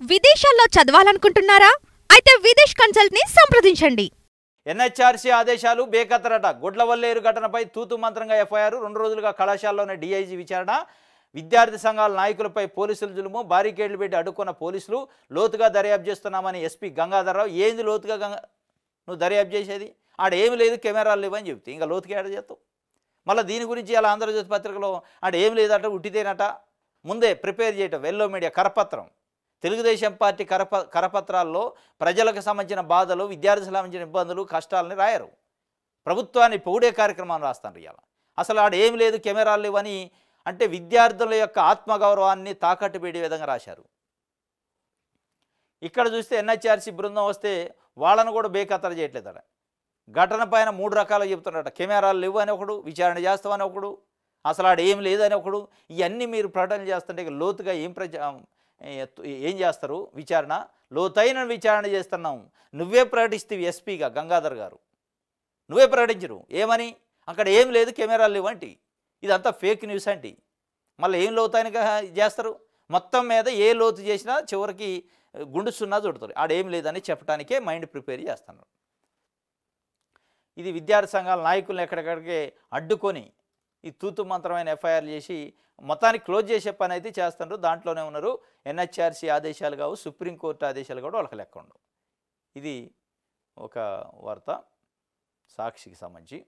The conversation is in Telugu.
విదేశాల్లో చదవాలనుకుంటున్నారా? అయితే విదేశ్ కన్సల్ట్ ని సంప్రదించండి. ఎన్హెచ్ఆర్సీ ఆదేశాలు బేఖతరట. గుడ్లవల్లేరు ఘటనపై తూతు మంత్రంగా ఎఫ్ఐఆర్. 2 రోజులుగా కళాశాలలోనే డీఐజీ విచారణ. విద్యార్థి సంఘాల నాయకులపై పోలీసుల జులుము. బారికేడ్లు పెట్టి అడ్డుకున్న పోలీసులు. లోతుగా దర్యాప్తు చేస్తున్నామని ఎస్పీ గంగాధర్రావు. ఏంది లోతుగా నువ్వు దర్యాప్తు చేసేది? ఆడ ఏమి లేదు, కెమెరాలు లేవని చెప్తే ఇంకా లోతుగా ఏడ చేస్తావు? మళ్ళీ దీని గురించి అలా ఆంధ్రజ్యోతి పత్రికలో ఆడ ఏం లేదట, ఉట్టితేనట. ముందే ప్రిపేర్ చేయటం వెల్లో మీడియా కరపత్రం. తెలుగుదేశం పార్టీ కరపత్రాల్లో ప్రజలకు సంబంధించిన బాధలు, విద్యార్థులకు సంబంధించిన ఇబ్బందులు, కష్టాలని రాయరు. ప్రభుత్వాన్ని పొగిడే కార్యక్రమాన్ని రాస్తాను ఇవాళ. అసలు ఆడ ఏం లేదు, కెమెరాలు లేవని అంటే విద్యార్థుల యొక్క ఆత్మగౌరవాన్ని తాకట్టు పెట్టే విధంగా రాశారు. ఇక్కడ చూస్తే ఎన్హెచ్ఆర్సీ బృందం వస్తే వాళ్ళను కూడా బేఖతరు చేయట్లేదట. ఘటన పైన 3 రకాలు చెప్తున్నారట. కెమెరాలు లేవు అని ఒకడు, విచారణ చేస్తామని ఒకడు, అసలు ఆడ ఏం లేదని ఒకడు. ఇవన్నీ మీరు ప్రకటన చేస్తుంటే లోతుగా ఏం చేస్తారు? విచారణ, లోతైన విచారణ చేస్తున్నాం. నువ్వే ప్రకటిస్తేవి ఎస్పీగా గంగాధర్ గారు, నువ్వే ప్రకటించరు. ఏమని? అక్కడ ఏం లేదు, కెమెరాలు లేవంటి. ఇదంతా ఫేక్ న్యూస్ అండి. మళ్ళీ ఏం లోతైనగా చేస్తారు? మొత్తం మీద ఏ లోతు చేసినా చివరికి గుండు సున్నా చుడతారు. ఆడ ఏం లేదని చెప్పడానికే మైండ్ ప్రిపేర్ చేస్తున్నారు. ఇది విద్యార్థి సంఘాల నాయకులను ఎక్కడికడికే అడ్డుకొని ఈ తూతు మంత్రమైన ఎఫ్ఐఆర్ చేసి మొత్తానికి క్లోజ్ చేసే పని అయితే చేస్తున్నారు. దాంట్లోనే ఉన్నారు. ఎన్హెచ్ఆర్సీ ఆదేశాలు కావు, సుప్రీంకోర్టు ఆదేశాలు కూడా వాళ్ళకి లెక్క ఉండవు. ఇది ఒక వార్త సాక్షికి సంబంధించి.